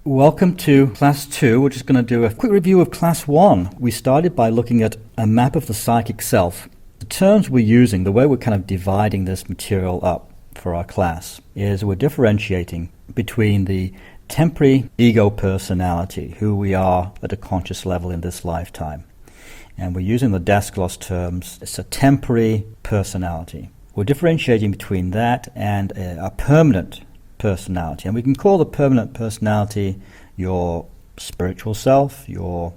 Welcome to Class 2. We're just going to do a quick review of Class 1. We started by looking at a map of the psychic self. The terms we're using, the way we're kind of dividing this material up for our class, is we're differentiating between the temporary ego personality, who we are at a conscious level in this lifetime. And we're using the Dasclos terms. It's a temporary personality. We're differentiating between that and a permanent personality, and we can call the permanent personality your spiritual self, your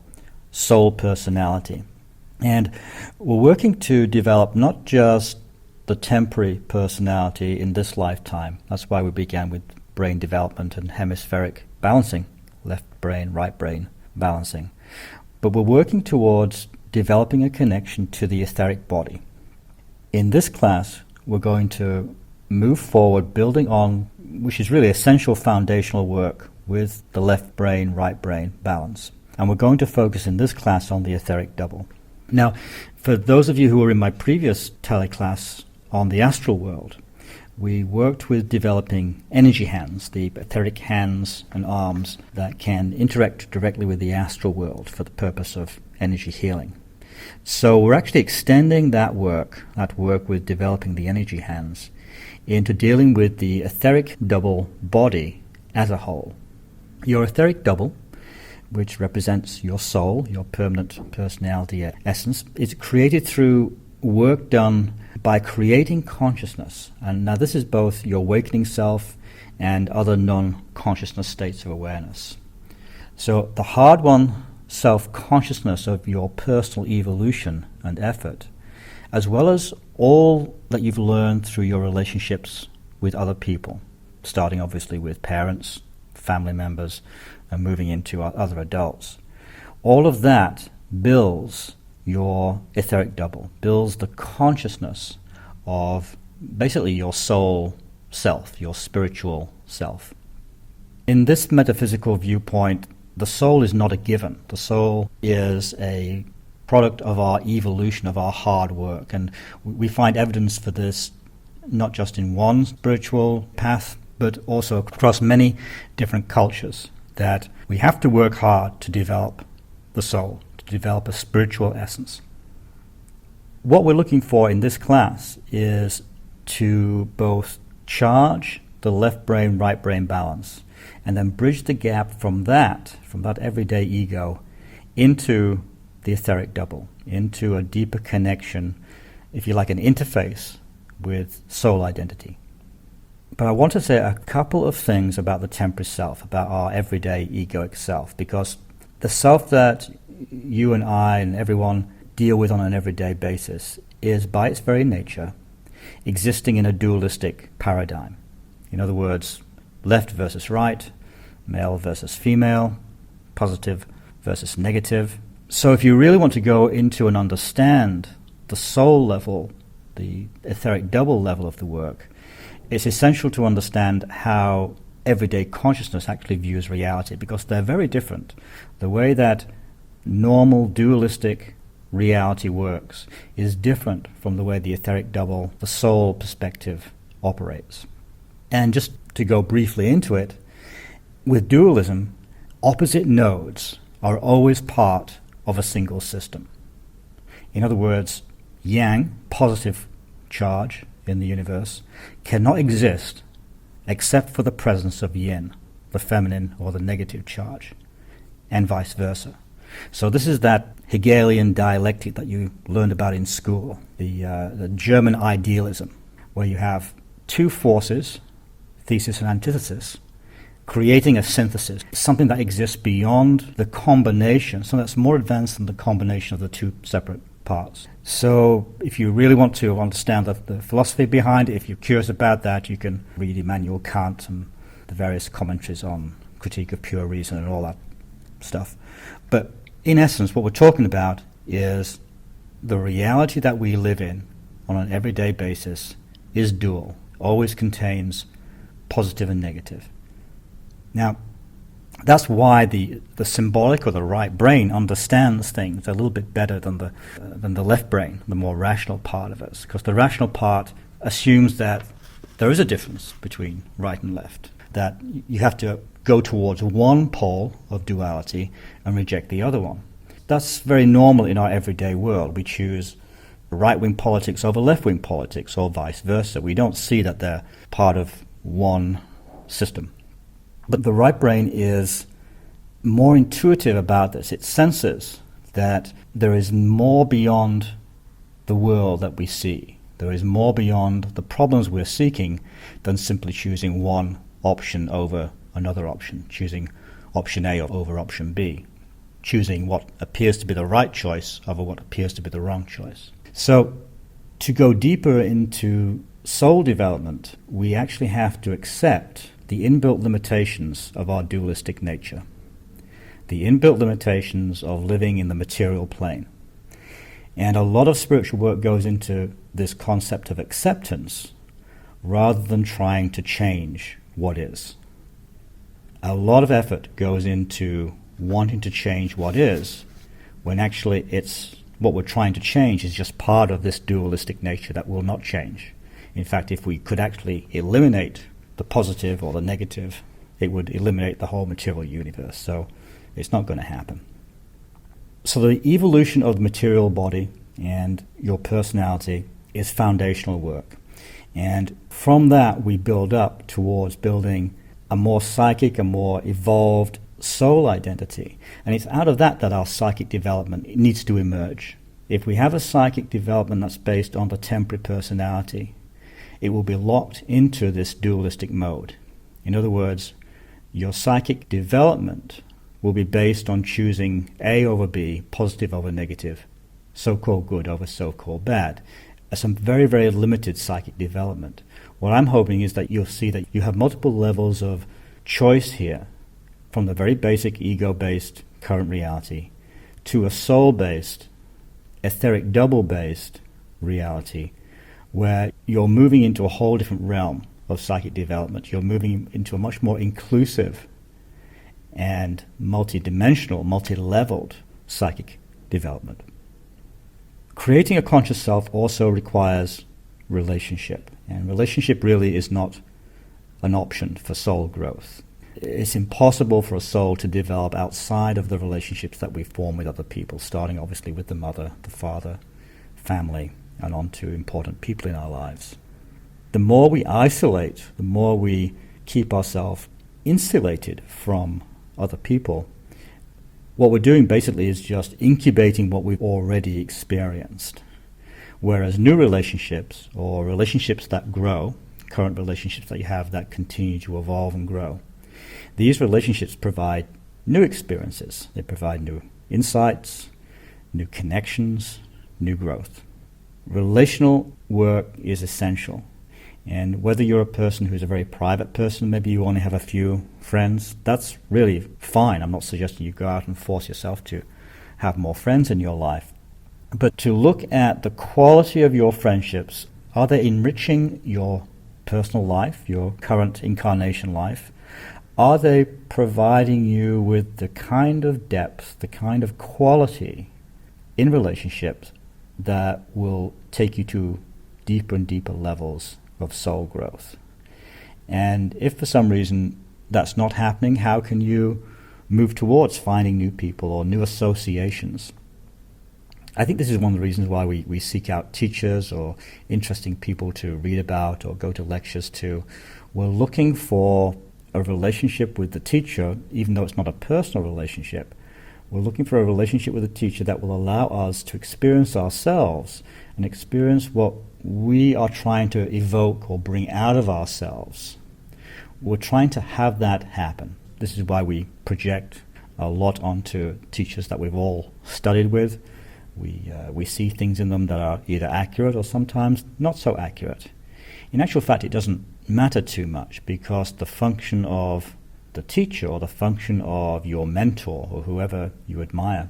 soul personality. And we're working to develop not just the temporary personality in this lifetime. That's why we began with brain development and hemispheric balancing, left brain, right brain balancing. But we're working towards developing a connection to the etheric body. In this class, we're going to move forward building on, which is really essential foundational work with the left brain, right brain balance. And we're going to focus in this class on the etheric double. Now, for those of you who were in my previous teleclass on the astral world, we worked with developing energy hands, the etheric hands and arms that can interact directly with the astral world for the purpose of energy healing. So we're actually extending that work with developing the energy hands, into dealing with the etheric double body as a whole. Your etheric double, which represents your soul, your permanent personality essence, is created through work done by creating consciousness. And now this is both your awakening self and other non-consciousness states of awareness. So the hard-won self-consciousness of your personal evolution and effort, as well as all that you've learned through your relationships with other people, starting obviously with parents, family members, and moving into other adults. All of that builds your etheric double, builds the consciousness of basically your soul self, your spiritual self. In this metaphysical viewpoint, the soul is not a given. The soul is a product of our evolution, of our hard work. And we find evidence for this not just in one spiritual path, but also across many different cultures, that we have to work hard to develop the soul, to develop a spiritual essence. What we're looking for in this class is to both charge the left brain, right brain balance, and then bridge the gap from that everyday ego, into the etheric double, into a deeper connection, if you like, an interface with soul identity. But I want to say a couple of things about the temporary self, about our everyday egoic self, because the self that you and I and everyone deal with on an everyday basis is, by its very nature, existing in a dualistic paradigm. In other words, left versus right, male versus female, positive versus negative. So if you really want to go into and understand the soul level, the etheric double level of the work, it's essential to understand how everyday consciousness actually views reality, because they're very different. The way that normal dualistic reality works is different from the way the etheric double, the soul perspective, operates. And just to go briefly into it, with dualism, opposite nodes are always part of a single system. In other words, yang, positive charge in the universe, cannot exist except for the presence of yin, the feminine or the negative charge, and vice versa. So this is that Hegelian dialectic that you learned about in school, the German idealism, where you have two forces, thesis and antithesis, creating a synthesis, something that exists beyond the combination, something that's more advanced than the combination of the two separate parts. So if you really want to understand the philosophy behind it, if you're curious about that, you can read Immanuel Kant and the various commentaries on Critique of Pure Reason and all that stuff. But in essence, what we're talking about is the reality that we live in on an everyday basis is dual, always contains positive and negative. Now, that's why the symbolic or the right brain understands things a little bit better than the left brain, the more rational part of us, because the rational part assumes that there is a difference between right and left, that you have to go towards one pole of duality and reject the other one. That's very normal in our everyday world. We choose right-wing politics over left-wing politics, or vice versa. We don't see that they're part of one system. But the right brain is more intuitive about this. It senses that there is more beyond the world that we see. There is more beyond the problems we're seeking than simply choosing one option over another option, choosing option A over option B, choosing what appears to be the right choice over what appears to be the wrong choice. So, to go deeper into soul development, we actually have to accept the inbuilt limitations of our dualistic nature, the inbuilt limitations of living in the material plane. And a lot of spiritual work goes into this concept of acceptance rather than trying to change what is. A lot of effort goes into wanting to change what is, when actually it's what we're trying to change is just part of this dualistic nature that will not change. In fact, if we could actually eliminate the positive or the negative, it would eliminate the whole material universe. So it's not going to happen. So the evolution of the material body and your personality is foundational work. And from that, we build up towards building a more psychic, a more evolved soul identity. And it's out of that that our psychic development needs to emerge. If we have a psychic development that's based on the temporary personality, it will be locked into this dualistic mode. In other words, your psychic development will be based on choosing A over B, positive over negative, so-called good over so-called bad. Some very, very limited psychic development. What I'm hoping is that you'll see that you have multiple levels of choice here, from the very basic ego-based current reality to a soul-based, etheric double-based reality, where you're moving into a whole different realm of psychic development. You're moving into a much more inclusive and multi-dimensional, multi-leveled psychic development. Creating a conscious self also requires relationship, and relationship really is not an option for soul growth. It's impossible for a soul to develop outside of the relationships that we form with other people, starting obviously with the mother, the father, family, and on to important people in our lives. The more we isolate, the more we keep ourselves insulated from other people, what we're doing basically is just incubating what we've already experienced. Whereas new relationships, or relationships that grow, current relationships that you have that continue to evolve and grow, these relationships provide new experiences. They provide new insights, new connections, new growth. Relational work is essential. And whether you're a person who's a very private person, maybe you only have a few friends, that's really fine. I'm not suggesting you go out and force yourself to have more friends in your life. But to look at the quality of your friendships, are they enriching your personal life, your current incarnation life? Are they providing you with the kind of depth, the kind of quality in relationships that will take you to deeper and deeper levels of soul growth? And if for some reason that's not happening, how can you move towards finding new people or new associations? I think this is one of the reasons why we seek out teachers or interesting people to read about or go to lectures to. We're looking for a relationship with the teacher, even though it's not a personal relationship. We're looking for a relationship with a teacher that will allow us to experience ourselves and experience what we are trying to evoke or bring out of ourselves. We're trying to have that happen. This is why we project a lot onto teachers that we've all studied with. We see things in them that are either accurate or sometimes not so accurate. In actual fact, it doesn't matter too much, because the function of the teacher or the function of your mentor or whoever you admire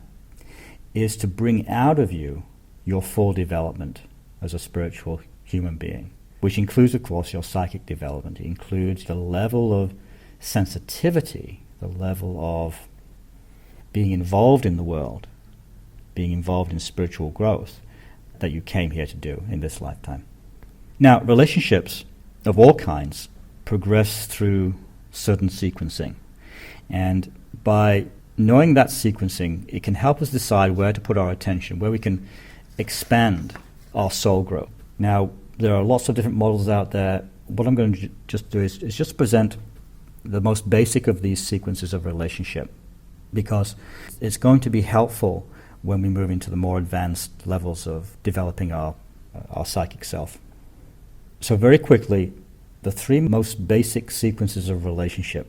is to bring out of you your full development as a spiritual human being, which includes, of course, your psychic development. It includes the level of sensitivity, the level of being involved in the world, being involved in spiritual growth that you came here to do in this lifetime. Now, relationships of all kinds progress through certain sequencing. And by knowing that sequencing, it can help us decide where to put our attention, where we can expand our soul growth. Now, there are lots of different models out there. What I'm going to just do is just present the most basic of these sequences of relationship, because it's going to be helpful when we move into the more advanced levels of developing our psychic self. So very quickly, the three most basic sequences of relationship.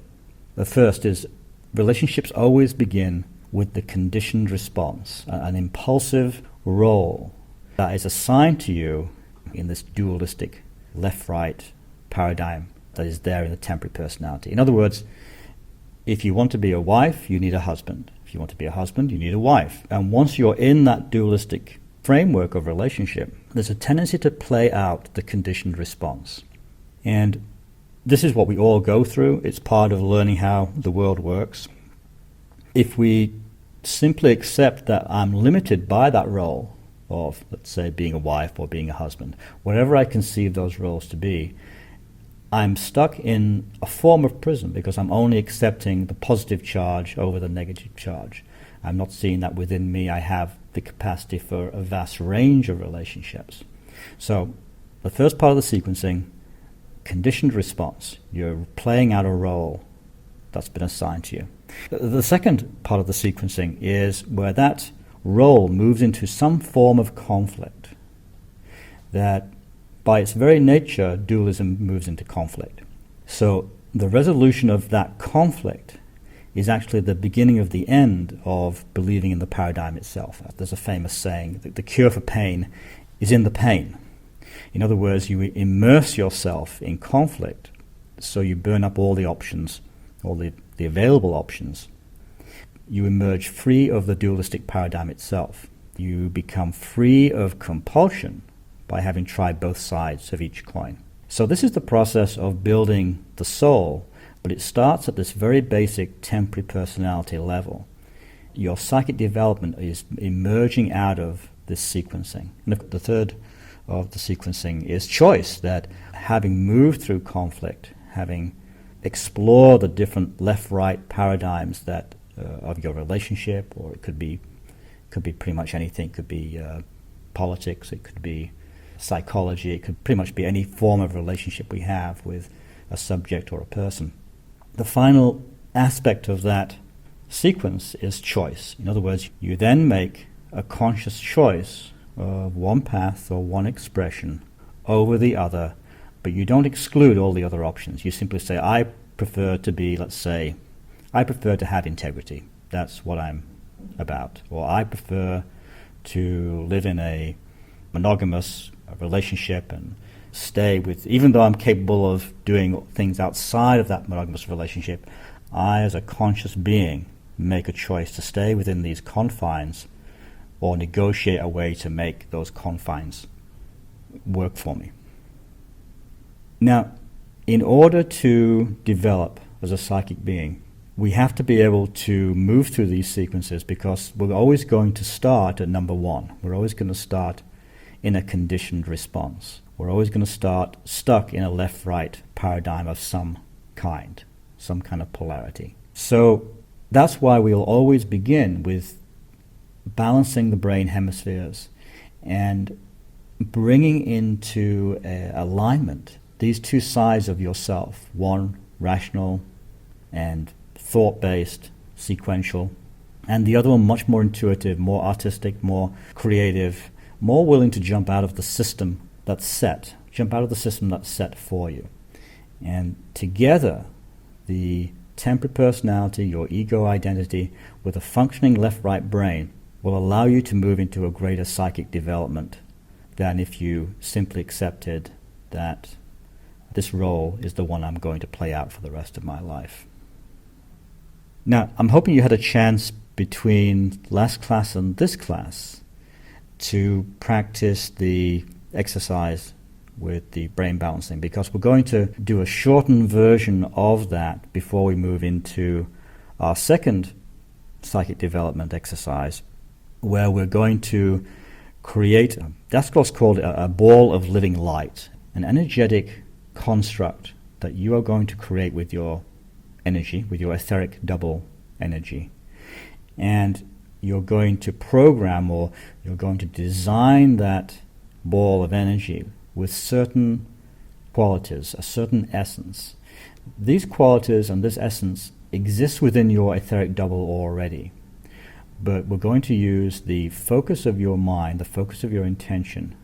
The first is relationships always begin with the conditioned response, an impulsive role that is assigned to you in this dualistic left-right paradigm that is there in the temporary personality. In other words, if you want to be a wife, you need a husband. If you want to be a husband, you need a wife. And once you're in that dualistic framework of relationship, there's a tendency to play out the conditioned response. And this is what we all go through. It's part of learning how the world works. If we simply accept that I'm limited by that role of, let's say, being a wife or being a husband, whatever I conceive those roles to be, I'm stuck in a form of prison because I'm only accepting the positive charge over the negative charge. I'm not seeing that within me I have the capacity for a vast range of relationships. So the first part of the sequencing, conditioned response. You're playing out a role that's been assigned to you. The second part of the sequencing is where that role moves into some form of conflict. That by its very nature, dualism moves into conflict. So the resolution of that conflict is actually the beginning of the end of believing in the paradigm itself. There's a famous saying that the cure for pain is in the pain. In other words, you immerse yourself in conflict, so you burn up all the options, all the available options. You emerge free of the dualistic paradigm itself. You become free of compulsion by having tried both sides of each coin. So this is the process of building the soul, but it starts at this very basic temporary personality level. Your psychic development is emerging out of this sequencing. And the third of the sequencing is choice, that having moved through conflict, having explored the different left-right paradigms that of your relationship, or it could be pretty much anything. It could be politics, it could be psychology, it could pretty much be any form of relationship we have with a subject or a person. The final aspect of that sequence is choice. In other words, you then make a conscious choice of one path or one expression over the other, but you don't exclude all the other options. You simply say, I prefer to be, let's say, I prefer to have integrity. That's what I'm about. Or I prefer to live in a monogamous relationship and stay with, even though I'm capable of doing things outside of that monogamous relationship, I, as a conscious being, make a choice to stay within these confines or negotiate a way to make those confines work for me. Now, in order to develop as a psychic being, we have to be able to move through these sequences, because we're always going to start at number one. We're always going to start in a conditioned response. We're always going to start stuck in a left-right paradigm of some kind of polarity. So that's why we'll always begin with balancing the brain hemispheres and bringing into alignment these two sides of yourself, one rational and thought-based, sequential, and the other one much more intuitive, more artistic, more creative, more willing to jump out of the system that's set for you. And together, the temporary personality, your ego identity, with a functioning left-right brain will allow you to move into a greater psychic development than if you simply accepted that this role is the one I'm going to play out for the rest of my life. Now, I'm hoping you had a chance between last class and this class to practice the exercise with the brain balancing, because we're going to do a shortened version of that before we move into our second psychic development exercise, where we're going to create, that's what's called a ball of living light, an energetic construct that you are going to create with your energy, with your etheric double energy. And you're going to program, or you're going to design that ball of energy with certain qualities, a certain essence. These qualities and this essence exist within your etheric double already. But we're going to use the focus of your mind, the focus of your intention,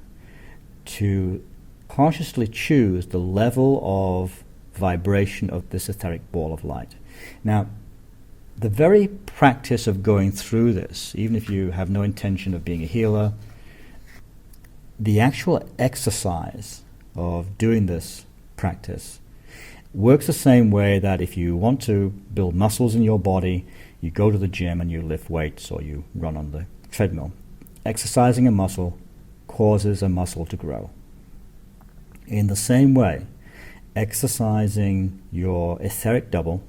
to consciously choose the level of vibration of this etheric ball of light. Now, the very practice of going through this, even if you have no intention of being a healer, the actual exercise of doing this practice works the same way that if you want to build muscles in your body, you go to the gym and you lift weights or you run on the treadmill. Exercising a muscle causes a muscle to grow. In the same way, exercising your etheric double,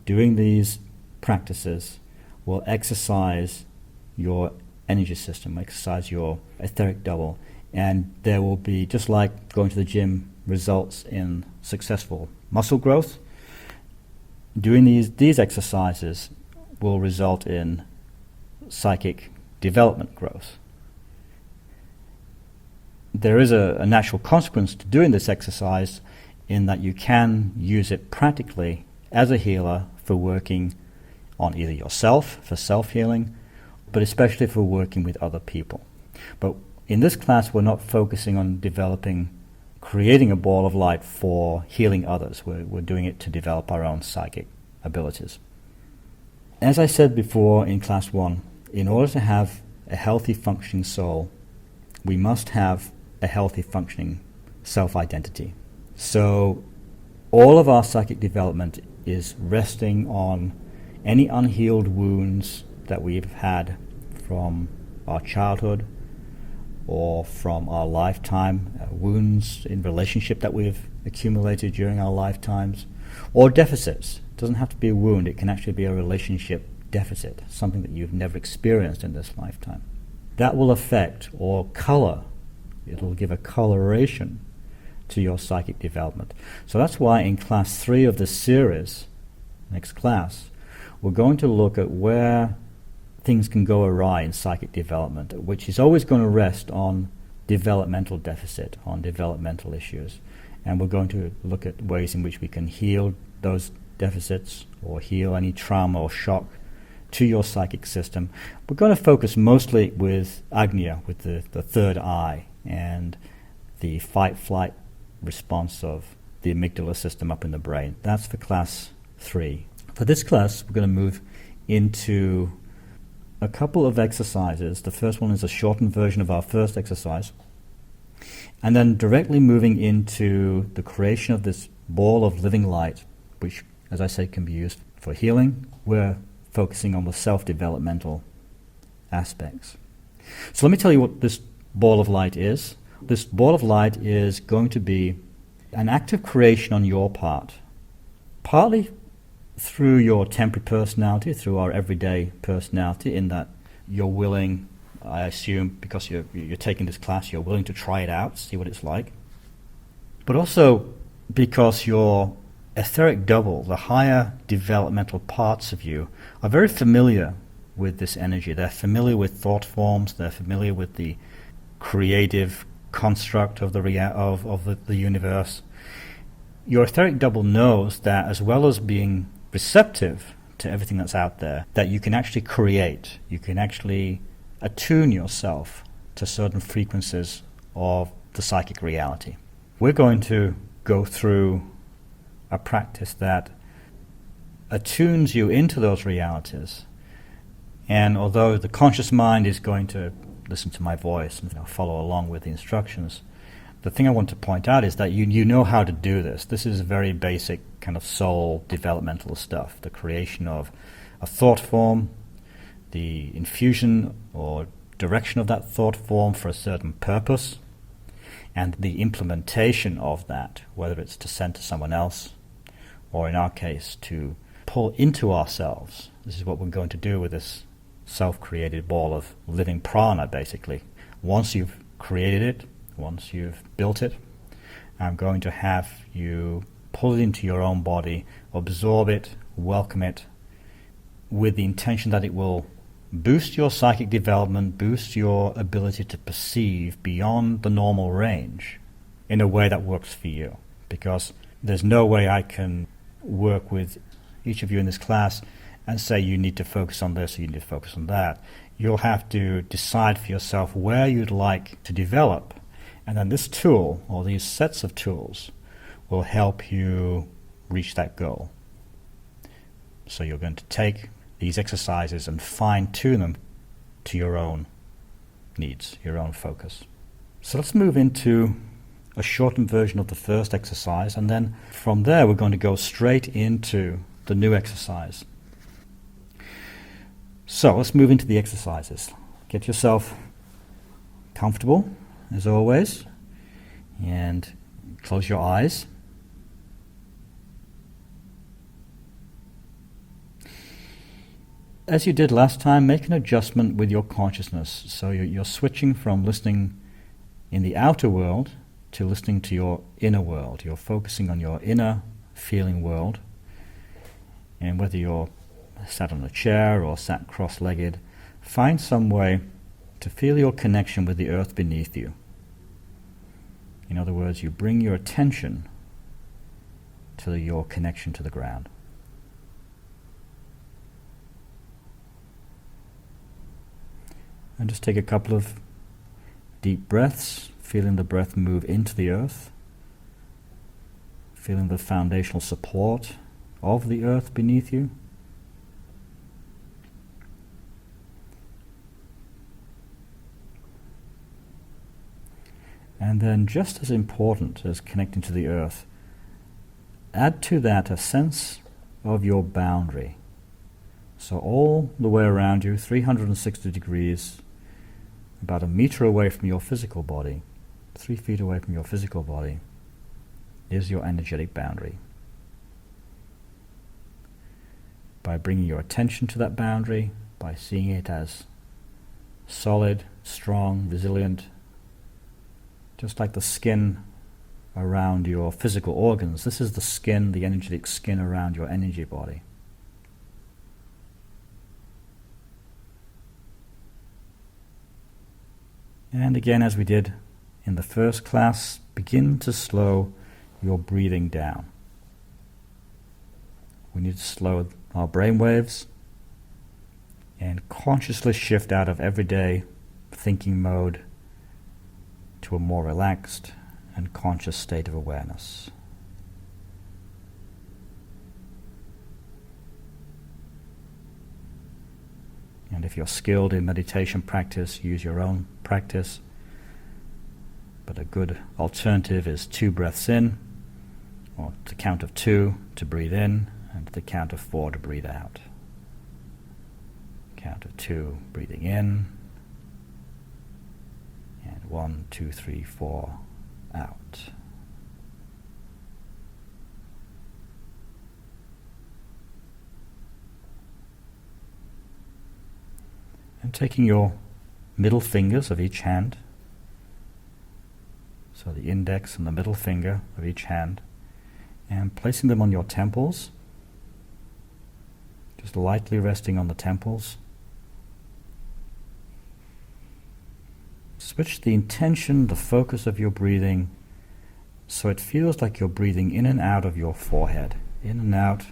doing these practices, will exercise your energy system, exercise your etheric double, and there will be, just like going to the gym results in successful muscle growth, doing these exercises will result in psychic development growth. There is a natural consequence to doing this exercise in that you can use it practically as a healer for working on either yourself, for self-healing, but especially for working with other people. But in this class, we're not focusing on creating a ball of light for healing others. We're doing it to develop our own psychic abilities. As I said before in class 1, in order to have a healthy functioning soul, we must have a healthy functioning self-identity. So all of our psychic development is resting on any unhealed wounds that we've had from our childhood or from our lifetime, wounds in relationship that we've accumulated during our lifetimes, or deficits. It doesn't have to be a wound, it can actually be a relationship deficit, something that you've never experienced in this lifetime. That will affect or color, it'll give a coloration to your psychic development. So that's why in class 3 of this series, next class, we're going to look at where things can go awry in psychic development, which is always going to rest on developmental deficit, on developmental issues. And we're going to look at ways in which we can heal those deficits or heal any trauma or shock to your psychic system. We're going to focus mostly with Agnya, with the third eye, and the fight-flight response of the amygdala system up in the brain. That's for class 3. For this class, we're going to move into a couple of exercises. The first one is a shortened version of our first exercise, and then directly moving into the creation of this ball of living light, which, as I said, can be used for healing. We're focusing on the self-developmental aspects. So let me tell you what this ball of light is. This ball of light is going to be an act of creation on your part, partly through your temporary personality, through our everyday personality, in that you're willing, I assume, because you're taking this class, you're willing to try it out, see what it's like. But also because your etheric double, the higher developmental parts of you, are very familiar with this energy. They're familiar with thought forms, they're familiar with the creative construct of the universe. Your etheric double knows that, as well as being receptive to everything that's out there, that you can actually create, you can actually attune yourself to certain frequencies of the psychic reality. We're going to go through a practice that attunes you into those realities, and although the conscious mind is going to listen to my voice and follow along with the instructions, the thing I want to point out is that you know how to do this. This is very basic kind of soul developmental stuff, the creation of a thought form, the infusion or direction of that thought form for a certain purpose, and the implementation of that, whether it's to send to someone else, or in our case, to pull into ourselves. This is what we're going to do with this self-created ball of living prana, basically. Once you've created it, once you've built it, I'm going to have you pull it into your own body, absorb it, welcome it, with the intention that it will boost your psychic development, boost your ability to perceive beyond the normal range in a way that works for you. Because there's no way I can work with each of you in this class and say you need to focus on this or you need to focus on that. You'll have to decide for yourself where you'd like to develop, and then this tool, or these sets of tools, will help you reach that goal. So you're going to take these exercises and fine-tune them to your own needs, your own focus. So let's move into a shortened version of the first exercise, and then from there we're going to go straight into the new exercise. So let's move into the exercises. Get yourself comfortable, as always, and close your eyes. As you did last time, make an adjustment with your consciousness. So you're switching from listening in the outer world to listening to your inner world. You're focusing on your inner feeling world. And whether you're sat on a chair or sat cross-legged, find some way to feel your connection with the earth beneath you. In other words, you bring your attention to your connection to the ground. And just take a couple of deep breaths, feeling the breath move into the earth, feeling the foundational support of the earth beneath you. And then, just as important as connecting to the earth, add to that a sense of your boundary. So all the way around you, 360 degrees, about a meter away from your physical body, 3 feet away from your physical body, is your energetic boundary. By bringing your attention to that boundary, by seeing it as solid, strong, resilient, just like the skin around your physical organs. This is the skin, the energetic skin around your energy body. And again, as we did in the first class, begin to slow your breathing down. We need to slow our brain waves and consciously shift out of everyday thinking mode to a more relaxed and conscious state of awareness. And if you're skilled in meditation practice, use your own practice. But a good alternative is 2 breaths in, or the count of 2 to breathe in, and the count of 4 to breathe out. Count of 2, breathing in, and 1, 2, 3, 4, out. And taking your middle fingers of each hand, so the index and the middle finger of each hand, and placing them on your temples, just lightly resting on the temples. Switch the intention, the focus of your breathing, so it feels like you're breathing in and out of your forehead, in and out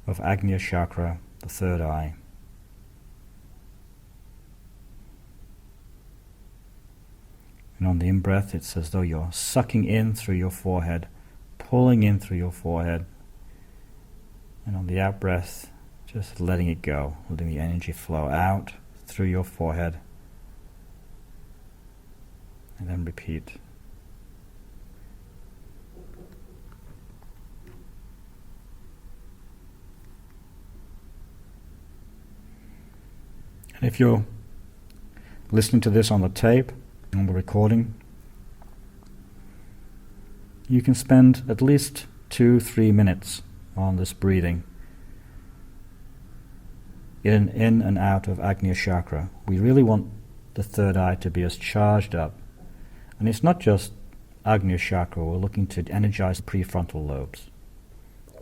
of Agnya Chakra, the third eye. And on the in-breath, it's as though you're sucking in through your forehead, pulling in through your forehead. And on the out-breath, just letting it go, letting the energy flow out through your forehead. And then repeat. And if you're listening to this on the tape, on the recording, you can spend at least 2-3 minutes on this breathing in and out of Agnya Chakra. We really want the third eye to be as charged up. And it's not just Agnya Chakra, we're looking to energize the prefrontal lobes.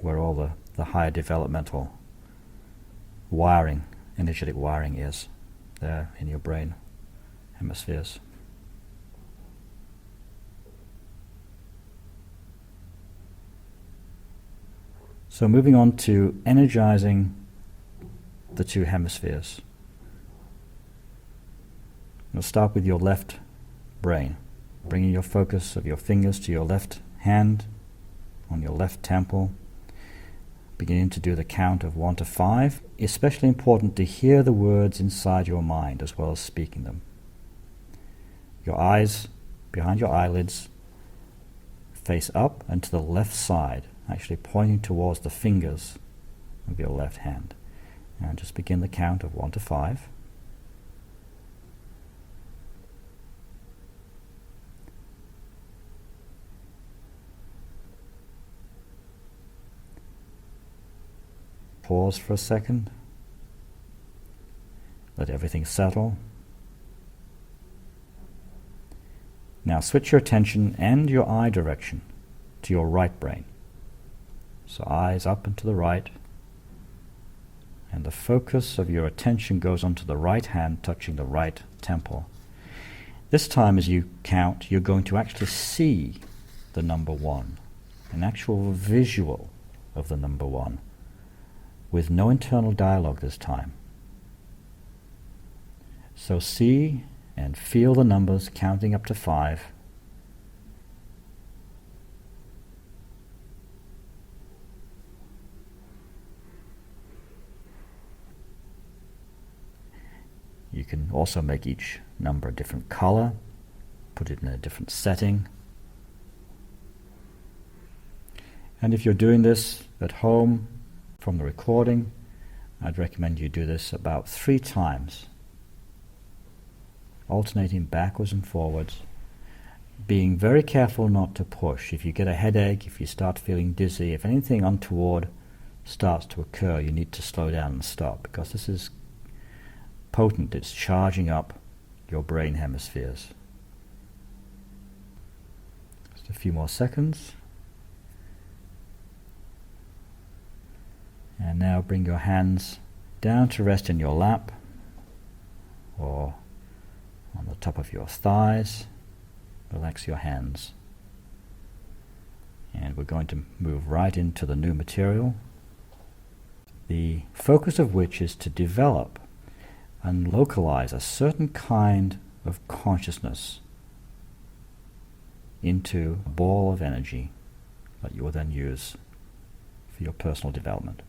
where all the higher developmental wiring, energetic wiring is, there in your brain hemispheres. So moving on to energizing the two hemispheres. We'll start with your left brain, bringing your focus of your fingers to your left hand, on your left temple, beginning to do the count of 1 to 5. Especially important to hear the words inside your mind as well as speaking them. Your eyes behind your eyelids face up and to the left side, actually pointing towards the fingers of your left hand. And just begin the count of 1 to 5. Pause for a second. Let everything settle. Now switch your attention and your eye direction to your right brain. So eyes up and to the right. And the focus of your attention goes onto the right hand touching the right temple. This time as you count, you're going to actually see the number 1, an actual visual of the number 1, with no internal dialogue this time. So see and feel the numbers counting up to 5. You can also make each number a different color, put it in a different setting. And if you're doing this at home from the recording, I'd recommend you do this about 3 times, alternating backwards and forwards, being very careful not to push. If you get a headache, if you start feeling dizzy, if anything untoward starts to occur, you need to slow down and stop, because this is potent. It's charging up your brain hemispheres. Just a few more seconds. And now bring your hands down to rest in your lap or on the top of your thighs. Relax your hands. And we're going to move right into the new material, the focus of which is to develop and localize a certain kind of consciousness into a ball of energy that you will then use for your personal development.